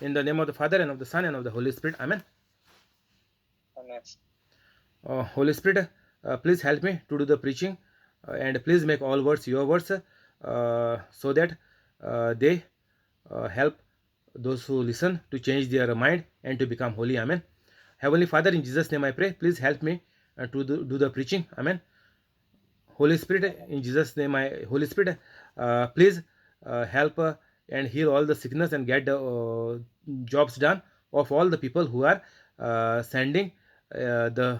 In the name of the Father, and of the Son, and of the Holy Spirit. Amen. Amen. Holy Spirit, please help me to do the preaching, and please make all words your words, so that they help those who listen to change their mind and to become holy. Amen. Heavenly Father, in Jesus' name I pray, please help me to do the preaching. Amen. Holy Spirit, in Jesus' name, Holy Spirit, please help and heal all the sickness and get the jobs done of all the people who are sending the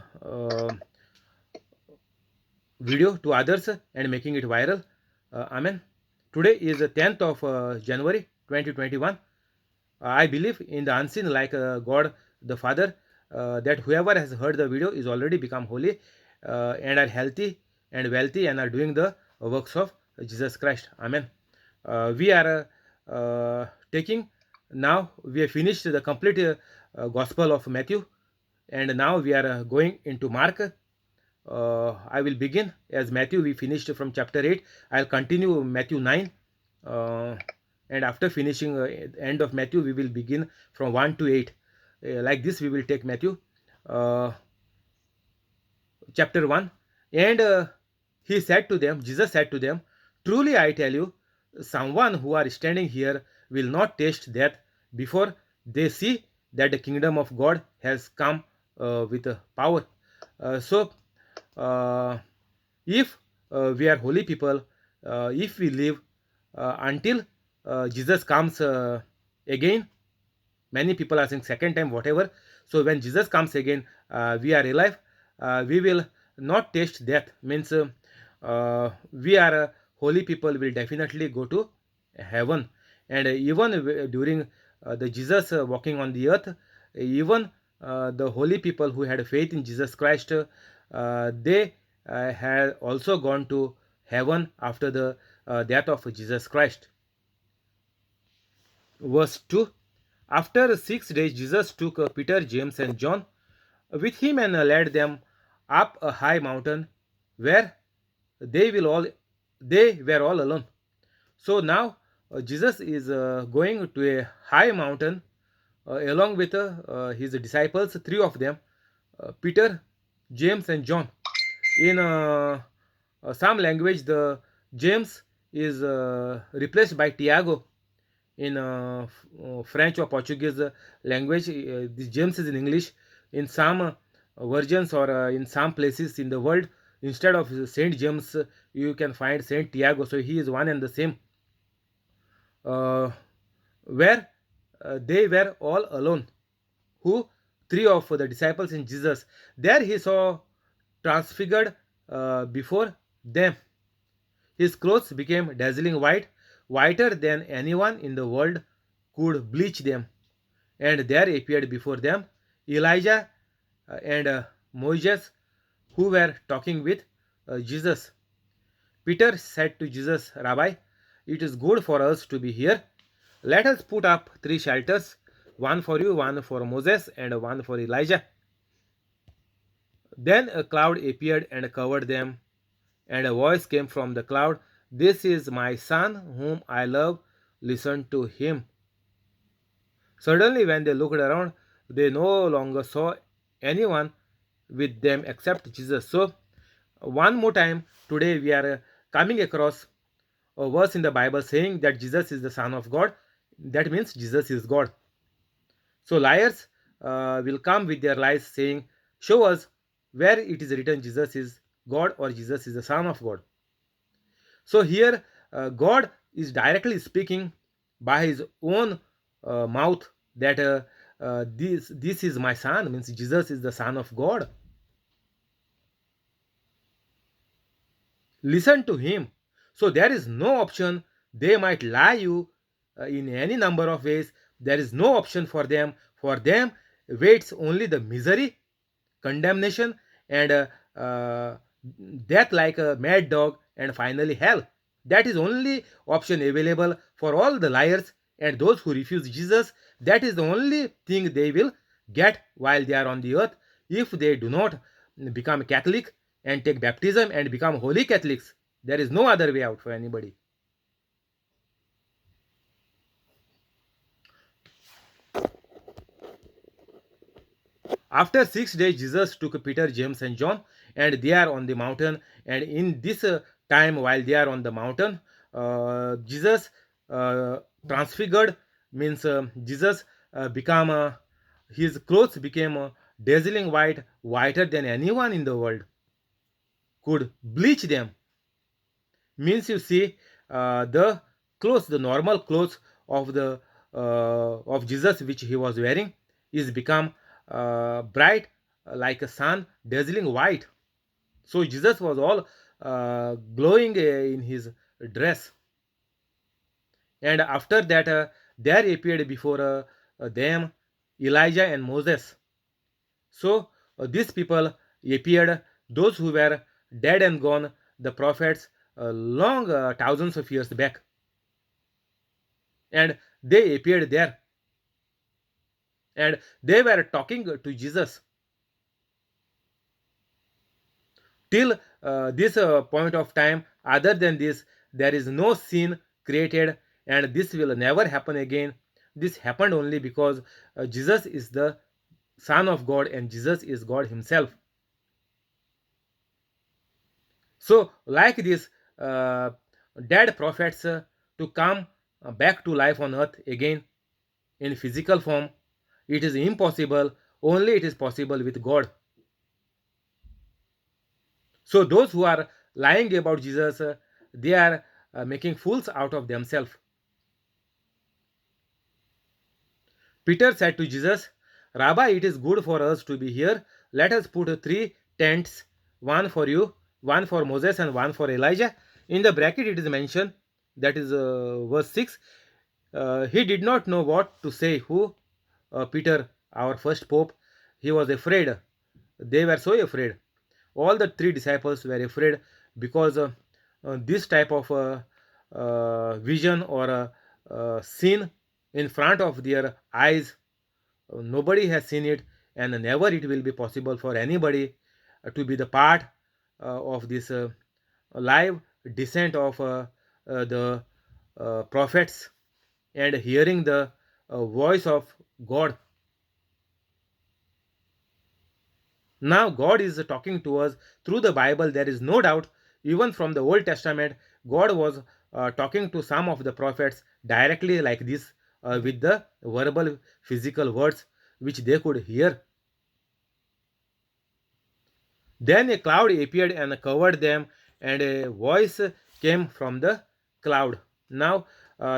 video to others and making it viral. Amen. Today is the 10th of January 2021. I believe in the unseen, like God the Father, that whoever has heard the video is already become holy and are healthy and wealthy and are doing the works of Jesus Christ. Amen. We are taking now, we have finished the complete Gospel of Matthew, and now we are going into Mark. I will begin as Matthew. We finished from chapter 8. I'll continue Matthew 9. And after finishing end of Matthew, we will begin from 1 to 8. Like this, we will take Matthew chapter 1. And Jesus said to them, truly I tell you, someone who are standing here will not taste death before they see that the kingdom of God has come with power. So, if we are holy people, if we live until Jesus comes again, many people are saying second time, whatever. So when Jesus comes again, we are alive. We will not taste death. Means we are holy people will definitely go to heaven. And even during the Jesus walking on the earth, even the holy people who had faith in Jesus Christ, they had also gone to heaven after the death of Jesus Christ. Verse 2. After 6 days, Jesus took Peter, James, and John with him and led them up a high mountain where they will all they were all alone. So now Jesus is going to a high mountain along with his disciples, three of them, Peter, James, and John. In some language, the James is replaced by Tiago. In French or Portuguese language, this James is in English. In some versions or in some places in the world, instead of Saint James, you can find Saint Tiago. So he is one and the same. Where they were all alone. Who? Three of the disciples in Jesus. There he saw transfigured before them. His clothes became dazzling white, whiter than anyone in the world could bleach them. And there appeared before them Elijah and Moses, who were talking with Jesus. Peter said to Jesus, Rabbi, it is good for us to be here. Let us put up 3 shelters, one for you, one for Moses, and one for Elijah. Then a cloud appeared and covered them, and a voice came from the cloud, this is my son whom I love, listen to him. Suddenly, when they looked around, they no longer saw anyone with them except Jesus. So, one more time, today we are coming across a verse in the Bible saying that Jesus is the Son of God. That means Jesus is God. So, liars will come with their lies saying, show us where it is written Jesus is God or Jesus is the Son of God. So here God is directly speaking by his own mouth that this is my son, means Jesus is the Son of God. Listen to him. So there is no option. They might lie you in any number of ways. There is no option for them. For them waits only the misery, condemnation, and death like a mad dog, and finally hell. That is only option available for all the liars and those who refuse Jesus. That is the only thing they will get while they are on the earth if they do not become Catholic and take baptism and become holy Catholics. There is no other way out for anybody. After 6 days, Jesus took Peter, James, and John, and they are on the mountain. And in this time, while they are on the mountain, Jesus uh, transfigured, means Jesus become his clothes became dazzling white, whiter than anyone in the world could bleach them. Means you see, the clothes, the normal clothes of the of Jesus which he was wearing is become bright like a sun, dazzling white. So Jesus was all glowing in his dress. And after that, there appeared before them Elijah and Moses. So these people appeared, those who were dead and gone, the prophets, long thousands of years back, and they appeared there, and they were talking to Jesus. Till this point of time, other than this, there is no sin created, and this will never happen again. This happened only because Jesus is the Son of God and Jesus is God Himself. So, like this, uh, dead prophets to come back to life on earth again in physical form, it is impossible. Only it is possible with God. So, those who are lying about Jesus, they are making fools out of themselves. Peter said to Jesus, Rabbi, it is good for us to be here. Let us put three tents, one for you, one for Moses, and one for Elijah. In the bracket, it is mentioned, that is verse 6. He did not know what to say. Who? Peter, our first pope, he was afraid. They were so afraid. All the three disciples were afraid because this type of vision or scene in front of their eyes, nobody has seen it, and never it will be possible for anybody to be the part of this live descent of the prophets and hearing the voice of God. Now, God is talking to us through the Bible. There is no doubt, even from the Old Testament, God was talking to some of the prophets directly like this, with the verbal, physical words which they could hear. Then a cloud appeared and covered them, and a voice came from the cloud. Now,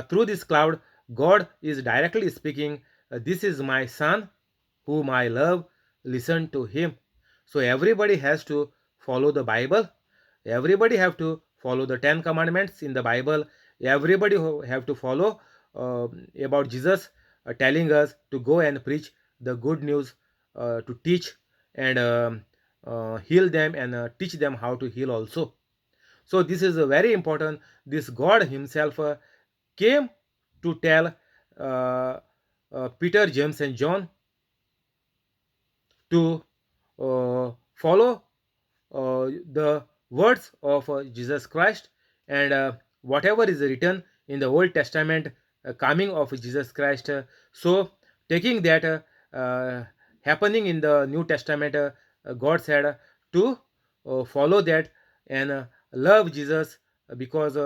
through this cloud, God is directly speaking, This is my son, whom I love, listen to him. So, everybody has to follow the Bible. Everybody have to follow the 10 commandments in the Bible. Everybody have to follow about Jesus telling us to go and preach the good news, to teach and heal them and teach them how to heal also. So this is very important. This God Himself came to tell Peter, James, and John to follow the words of Jesus Christ, and whatever is written in the Old Testament coming of Jesus Christ. So taking that happening in the New Testament, God said to follow that and love Jesus, because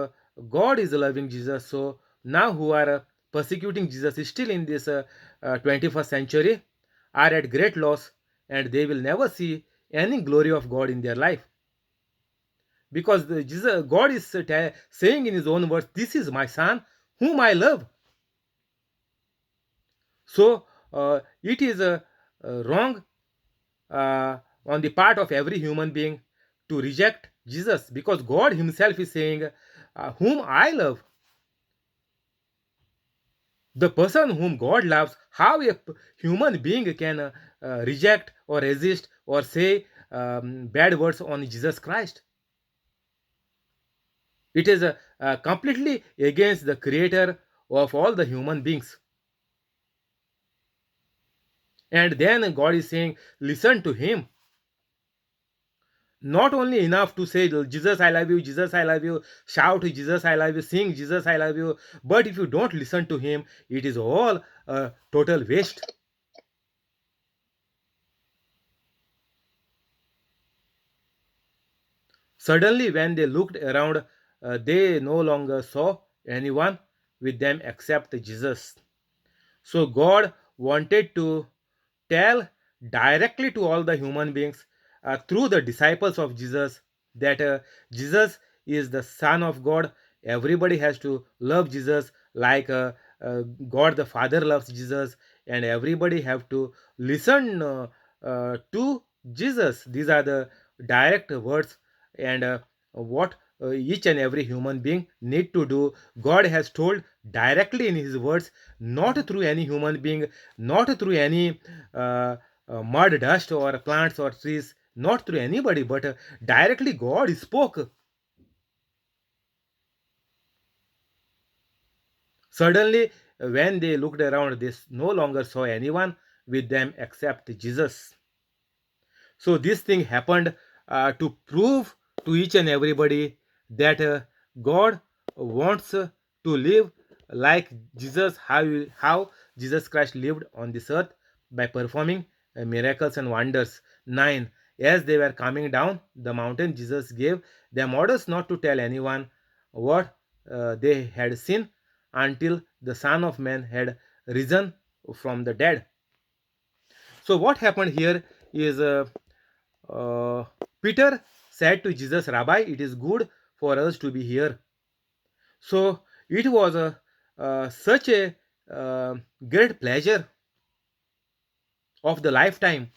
God is loving Jesus. So now who are persecuting Jesus still in this 21st century are at great loss, and they will never see any glory of God in their life, because God is saying in His own words, "This is my son, whom I love." So it is wrong on the part of every human being to reject Jesus, because God Himself is saying, "Whom I love." The person whom God loves, how a human being can reject or resist or say bad words on Jesus Christ? It is completely against the creator of all the human beings. And then God is saying, listen to him. Not only enough to say, Jesus, I love you, Jesus, I love you, shout, Jesus, I love you, sing, Jesus, I love you. But if you don't listen to him, it is all total waste. Suddenly, when they looked around, they no longer saw anyone with them except Jesus. So, God wanted to tell directly to all the human beings through the disciples of Jesus that Jesus is the Son of God. Everybody has to love Jesus like God the Father loves Jesus, and everybody have to listen to Jesus. These are the direct words, and what each and every human being need to do. God has told directly in His words, not through any human being, not through any uh, mud, dust, or plants or trees, not through anybody, but directly God spoke. Suddenly, when they looked around, they no longer saw anyone with them except Jesus. So, this thing happened to prove to each and everybody that God wants to live like Jesus, how Jesus Christ lived on this earth by performing miracles and wonders. 9. As they were coming down the mountain, Jesus gave them orders not to tell anyone what they had seen until the Son of Man had risen from the dead. So, what happened here is uh, Peter said to Jesus, Rabbi, it is good for us to be here. So it was such a great pleasure of the lifetime.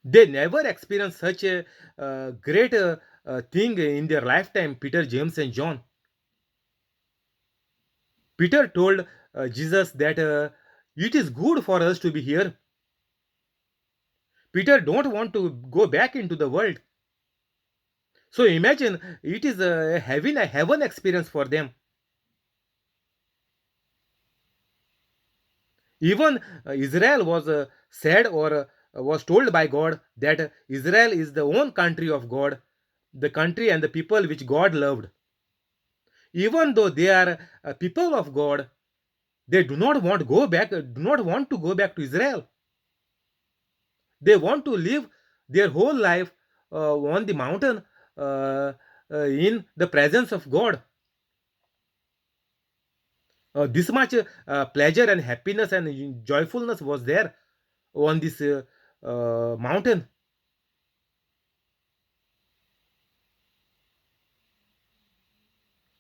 They never experienced such a great thing in their lifetime, Peter, James, and John. Peter told Jesus that it is good for us to be here. Peter don't want to go back into the world. So imagine it is a heaven experience for them. Even Israel was said or was told by God that Israel is the own country of God, the country and the people which God loved. Even though they are people of God, they do not want to go back to Israel. They want to live their whole life on the mountain in the presence of God. This much pleasure and happiness and joyfulness was there on this mountain.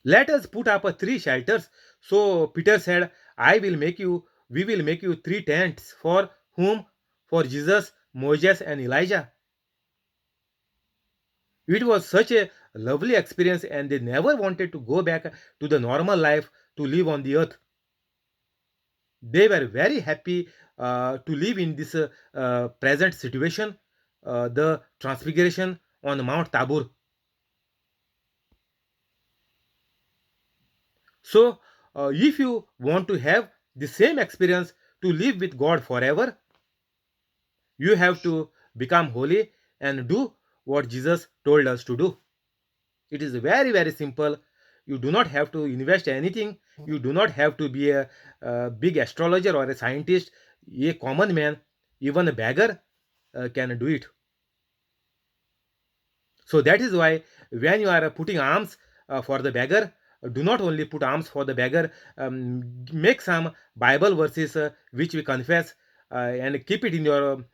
Let us put up three shelters. So Peter said, we will make you three tents. For whom? For Jesus, Moses, and Elijah. It was such a lovely experience, and they never wanted to go back to the normal life to live on the earth. They were very happy to live in this present situation, the transfiguration on Mount Tabor. So, if you want to have the same experience to live with God forever, you have to become holy and do what Jesus told us to do. It is very, very simple. You do not have to invest anything. You do not have to be a big astrologer or a scientist. A common man, even a beggar, can do it. So that is why when you are putting alms for the beggar, do not only put alms for the beggar, make some Bible verses which we confess and keep it in your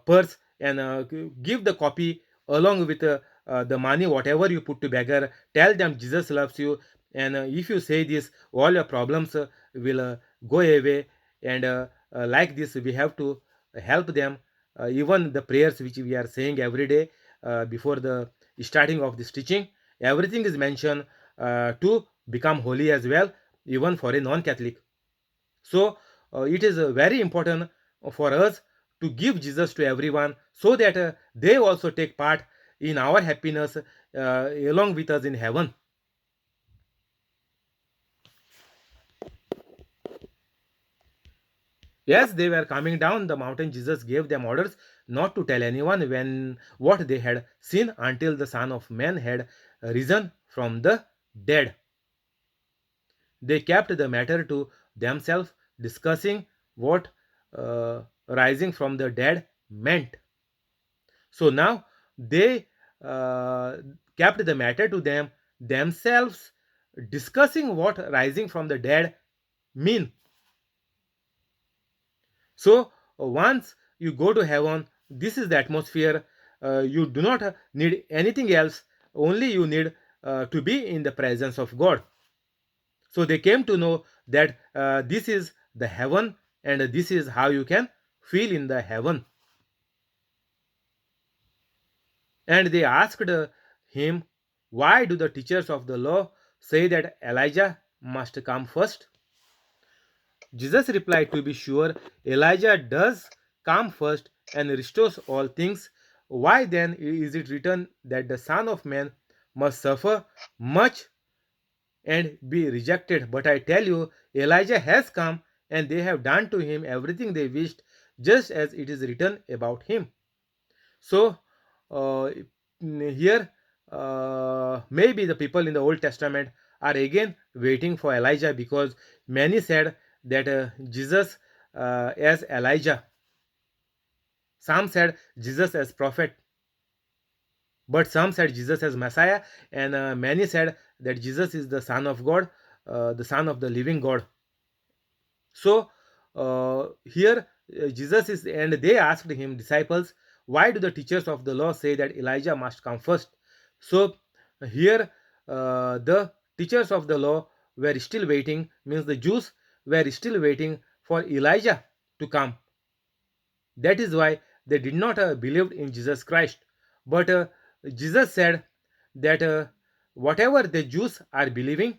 purse and give the copy along with the money, whatever you put to beggar. Tell them Jesus loves you, and if you say this, all your problems will go away. And like this, we have to help them. Even the prayers which we are saying every day before the starting of this teaching, everything is mentioned to become holy as well, even for a non-Catholic. So it is very important for us to give Jesus to everyone so that they also take part in our happiness along with us in heaven. As they were coming down the mountain, Jesus gave them orders not to tell anyone when what they had seen until the Son of Man had risen from the dead. They kept the matter to themselves, discussing what rising from the dead meant. So now they uh, kept the matter to themselves, discussing what rising from the dead mean. So once you go to heaven, this is the atmosphere. You do not need anything else, only you need to be in the presence of God. So they came to know that this is the heaven, and this is how you can feel in the heaven. And they asked him, why do the teachers of the law say that Elijah must come first? Jesus replied, to be sure, Elijah does come first and restores all things. Why then is it written that the Son of Man must suffer much and be rejected? But I tell you, Elijah has come, and they have done to him everything they wished, just as it is written about him. So, uh, here, maybe the people in the Old Testament are again waiting for Elijah, because many said that Jesus as Elijah. Some said Jesus as prophet, but some said Jesus as Messiah, and many said that Jesus is the Son of God, the Son of the living God. So here Jesus is, and they asked him, disciples, why do the teachers of the law say that Elijah must come first? So here the teachers of the law were still waiting, means the Jews were still waiting for Elijah to come. That is why they did not believe in Jesus Christ. But Jesus said that whatever the Jews are believing,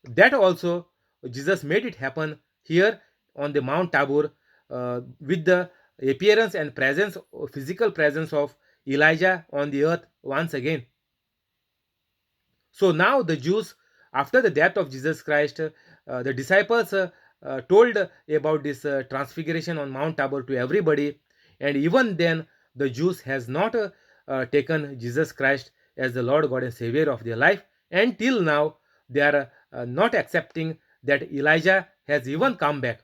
that also Jesus made it happen here on the Mount Tabor, with the appearance and presence, physical presence of Elijah on the earth once again. So now the Jews, after the death of Jesus Christ, the disciples told about this transfiguration on Mount Tabor to everybody, and even then the Jews has not taken Jesus Christ as the Lord God and Savior of their life. Until now, they are not accepting that Elijah has even come back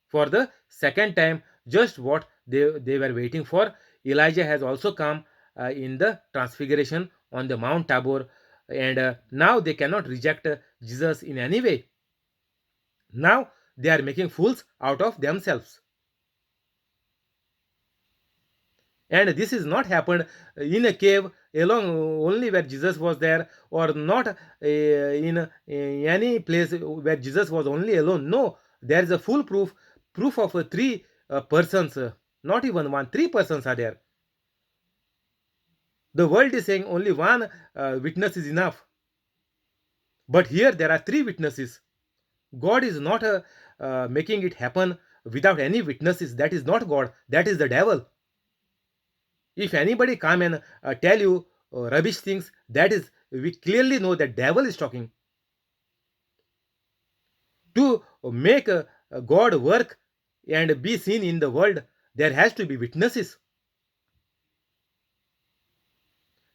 for the second time, just what they were waiting for. Elijah has also come in the transfiguration on the Mount Tabor, and now they cannot reject Jesus in any way. Now they are making fools out of themselves. And this is not happened in a cave alone, only where Jesus was there, or not in any place where Jesus was only alone. No, there is a full proof of three persons, not even one, three persons are there. The world is saying only one witness is enough, but here there are three witnesses. God is not making it happen without any witnesses. That is not God, that is the devil. If anybody come and tell you rubbish things, that is, we clearly know that devil is talking. To make God work and be seen in the world, there has to be witnesses.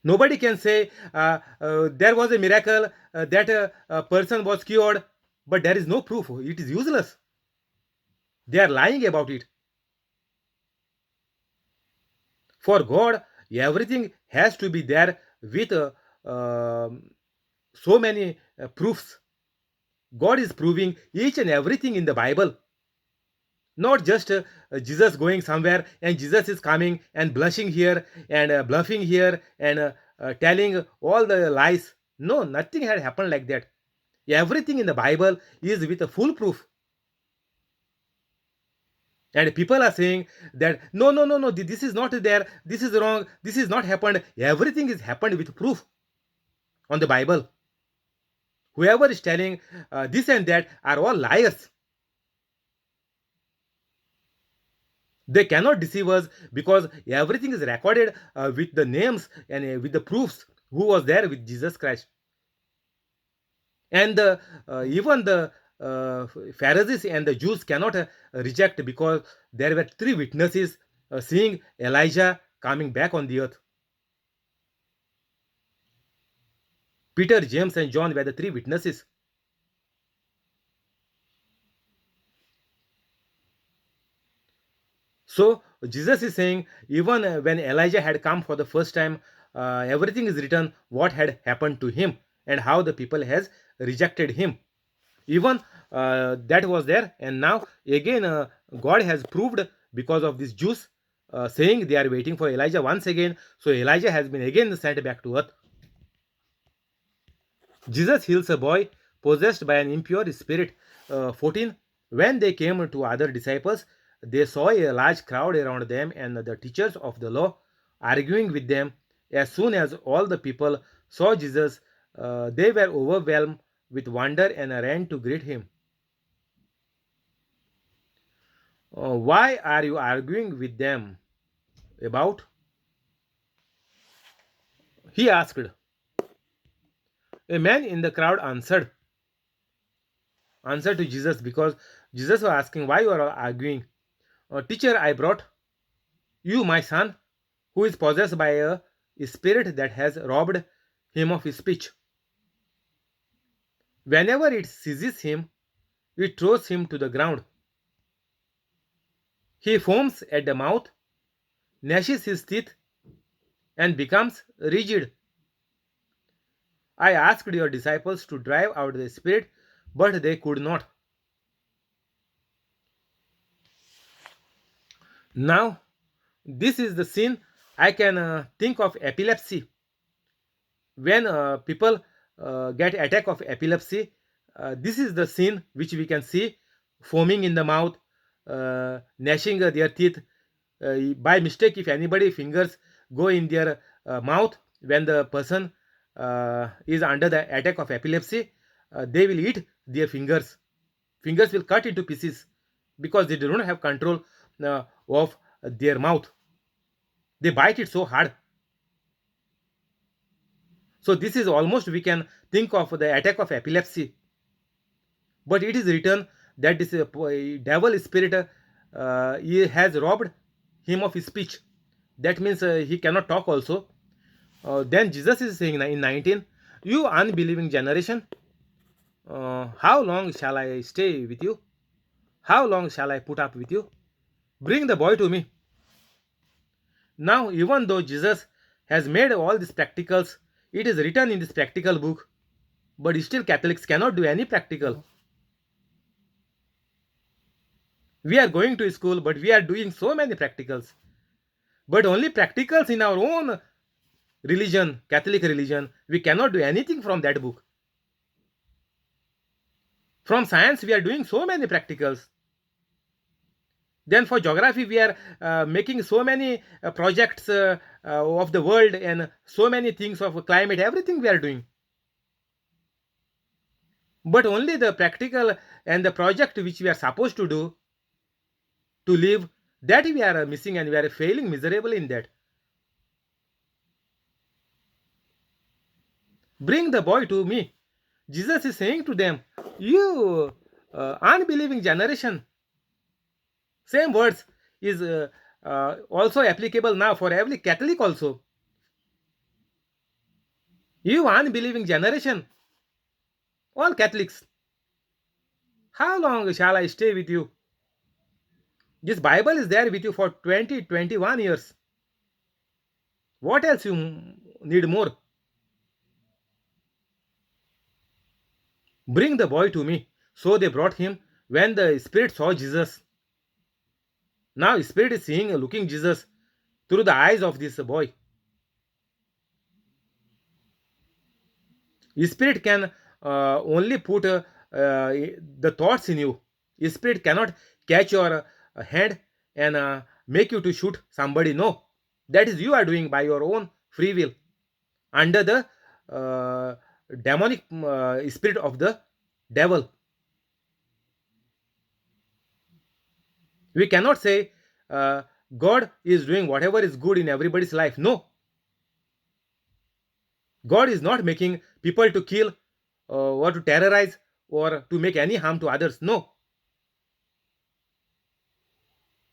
Nobody can say there was a miracle, that a person was cured, but there is no proof. It is useless. They are lying about it. For God, everything has to be there with so many proofs. God is proving each and everything in the Bible. Not just Jesus going somewhere and Jesus is coming and blushing here and bluffing here and telling all the lies. No, nothing had happened like that. Everything in the Bible is with a full proof. And people are saying that no, no, no, no, this is not there, this is wrong, this is not happened. Everything is happened with proof on the Bible. Whoever is telling this and that are all liars. They cannot deceive us, because everything is recorded with the names and with the proofs who was there with Jesus Christ. And even the Pharisees and the Jews cannot reject, because there were three witnesses seeing Elijah coming back on the earth. Peter, James, and John were the three witnesses. So Jesus is saying, even when Elijah had come for the first time, everything is written what had happened to him and how the people has rejected him. Even that was there, and now again God has proved because of these Jews saying they are waiting for Elijah once again. So Elijah has been again sent back to earth. Jesus heals a boy possessed by an impure spirit. 14. When they came to other disciples, they saw a large crowd around them and the teachers of the law arguing with them. As soon as all the people saw Jesus, they were overwhelmed with wonder and ran to greet him. Why are you arguing with them about? He asked. A man in the crowd answered to Jesus, because Jesus was asking why you are arguing. Teacher, I brought you my son, who is possessed by a spirit that has robbed him of his speech. Whenever it seizes him, it throws him to the ground. He foams at the mouth, gnashes his teeth, and becomes rigid. I asked your disciples to drive out the spirit, but they could not. Now, this is the scene I can think of epilepsy. When people get attack of epilepsy, this is the scene which we can see: foaming in the mouth, gnashing their teeth. By mistake, if anybody fingers go in their mouth when the person is under the attack of epilepsy, they will eat their fingers will cut into pieces because they do not have control of their mouth. They bite it so hard. So this is almost, we can think of the attack of epilepsy. But it is written that this devil spirit he has robbed him of his speech. That means he cannot talk also. Then Jesus is saying in 19, you unbelieving generation, how long shall I stay with you? How long shall I put up with you? Bring the boy to me. Now, even though Jesus has made all these practicals, it is written in this practical book, but still Catholics cannot do any practical. We are going to school, but we are doing so many practicals. But only practicals in our own religion, Catholic religion, we cannot do anything from that book. From science, we are doing so many practicals. Then for geography, we are making so many projects of the world and so many things of climate, everything we are doing. But only the practical and the project which we are supposed to do to live, that we are missing, and we are failing miserably in that. Bring the boy to me. Jesus is saying to them, you unbelieving generation. Same words is also applicable now for every Catholic also. You unbelieving generation, all Catholics, how long shall I stay with you? This Bible is there with you for 20, 21 years. What else you need more? Bring the boy to me. So they brought him. When the spirit saw Jesus, now spirit is seeing, looking Jesus through the eyes of this boy. Spirit can only put the thoughts in you. Spirit cannot catch your hand and make you to shoot somebody. No, that is you are doing by your own free will under the demonic spirit of the devil. We cannot say God is doing whatever is good in everybody's life. No, God is not making people to kill or to terrorize or to make any harm to others. No.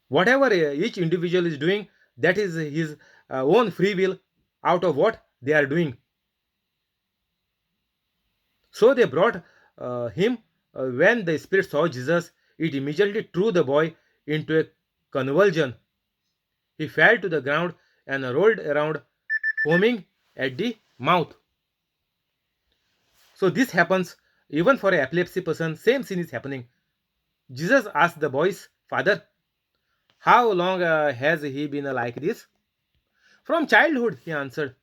Whatever each individual is doing, that is his own free will out of what they are doing. So they brought him. When the spirit saw Jesus, it immediately threw the boy into a convulsion. He fell to the ground and rolled around, foaming at the mouth. So this happens even for an epilepsy person. Same scene is happening. Jesus asked the boy's father, "How long has he been like this?" "From childhood," he answered.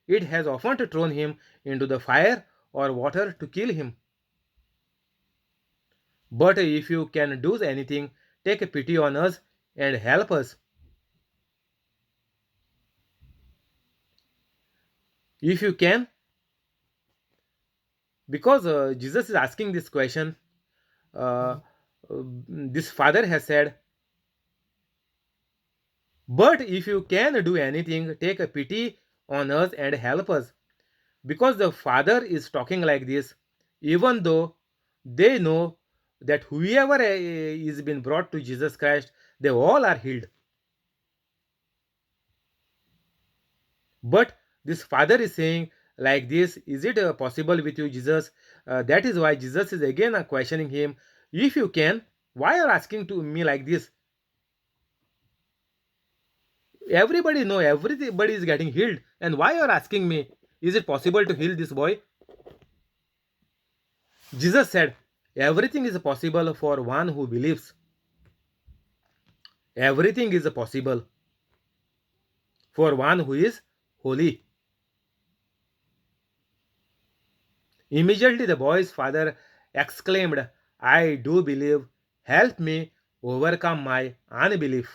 "It has often thrown him into the fire or water to kill him. But if you can do anything, take a pity on us and help us." If you can, because Jesus is asking this question, uh, this father has said, "But if you can do anything, take a pity on us and help us." Because the father is talking like this, even though they know that whoever is been brought to Jesus Christ, they all are healed. But this father is saying like this, "Is it possible with you, Jesus?" That is why Jesus is again questioning him. "If you can, why are you asking to me like this? Everybody know, everybody is getting healed, and why you are asking me? Is it possible to heal this boy?" Jesus said, "Everything is possible for one who believes." Everything is possible for one who is holy. Immediately the boy's father exclaimed, "I do believe. Help me overcome my unbelief."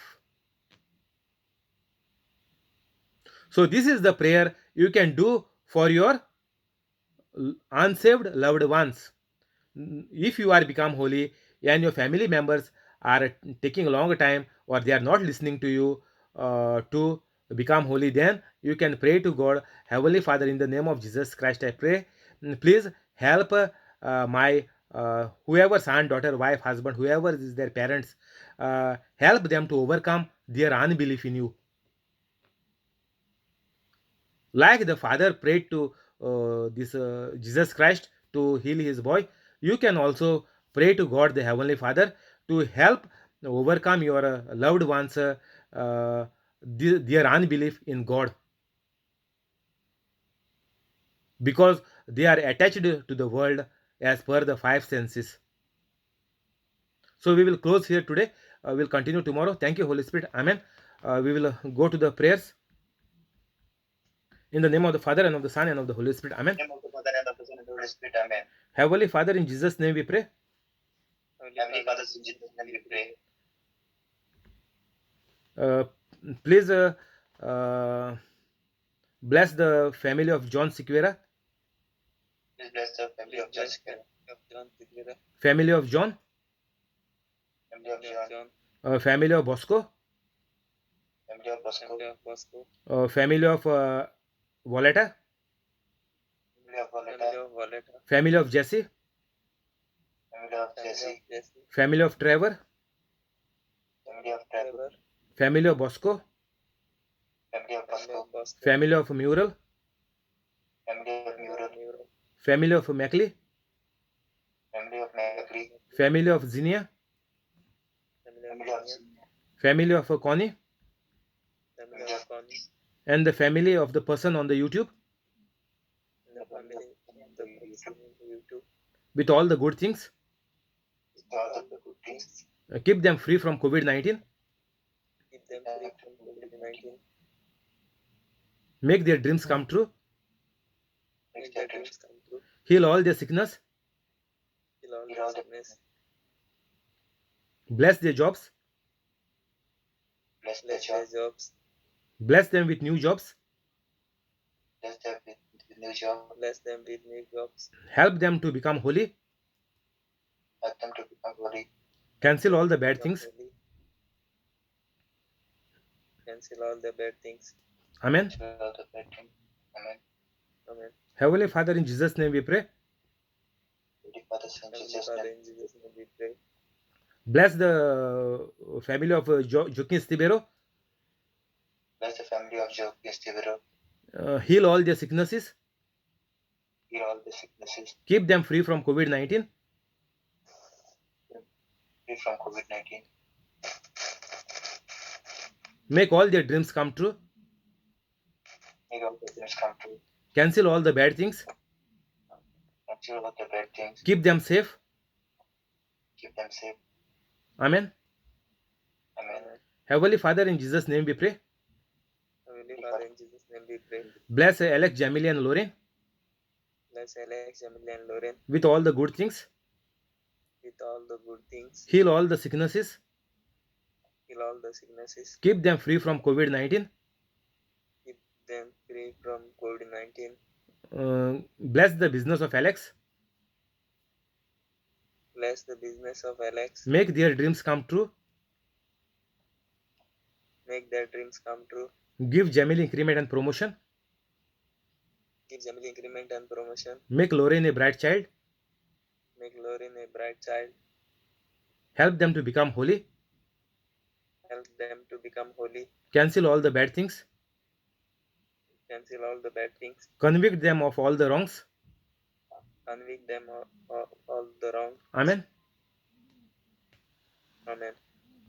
So, this is the prayer you can do for your unsaved loved ones. If you are become holy and your family members are taking a long time or they are not listening to you to become holy, then you can pray to God. "Heavenly Father, in the name of Jesus Christ, I pray, please help my whoever son, daughter, wife, husband, whoever is their parents, help them to overcome their unbelief in you." Like the father prayed to this Jesus Christ to heal his boy, you can also pray to God, the Heavenly Father, to help overcome your loved ones their unbelief in God, because they are attached to the world as per the five senses. So we will close here today. We'll continue tomorrow. Thank you, Holy Spirit. Amen. We will go to the prayers in the name of the Father and of the Son and of the Holy Spirit. Amen. name of the Father and of the Son and of the Holy Spirit. Amen. Heavenly Father, in Jesus' name we pray. Heavenly Father, in Jesus' name we pray. Please bless the family of John Sequeira, Please bless the family of John Sequeira. family of John, Family of John. family of Bosco, Family of Bosco. family of Voletta, Family of Voletta. family of Jesse, Family of Jesse. family of Trevor, Family of Trevor. family of Bosco, Family of Bosco. family of Mural, Family of Mural. family of Mackley, Family of Mackley. family of Zinnia, Family of family of Connie, Family of Connie. and the family of the person on the YouTube, The family of the person on the YouTube. with all the good things. All of the good things. Keep them free from COVID-19. Keep them free from COVID-19. Make their dreams come true. Make their dreams come true. Heal all their sickness. Heal all their sickness. Bless their jobs. Bless their jobs. Bless them with new jobs. Bless them with new jobs. Bless them with new jobs. Help them to become holy. Help them to become holy. Cancel all the bad things. Cancel all the bad things. Amen. Cancel all the bad things. Amen. Amen. Heavenly Father, in Jesus' name we pray. Heavenly Father, in Jesus' name we pray. Bless the family of Joaquin Stibero. Bless the family of Joaquin Stibero. Heal all their sicknesses. Heal all the sicknesses. Keep them free from COVID-19. Free from COVID-19. Make all their dreams come true. Make all their dreams come true. Cancel all the bad things. Cancel all the bad things. Keep them safe. Keep them safe. Amen. Amen. Heavenly Father, in Jesus' name we pray. Heavenly Father, in Jesus' name we pray. Bless Alex, Jamili, and Lauren Bless Alex, Jamili, and Lauren with all the good things. with all the good things. Heal all the sicknesses. Heal all the sicknesses. Keep them free from COVID-19. Keep them free from COVID-19. Bless the business of Alex. Bless the business of Alex. Make their dreams come true. Make their dreams come true. Give Jamili increment and promotion. Give Jamili increment and promotion. Make Lauren a bright child. Make Lauren a bright child. Help them to become holy. Help them to become holy. Cancel all the bad things. Cancel all the bad things. Convict them of all the wrongs. Convict them of all the wrong. Amen.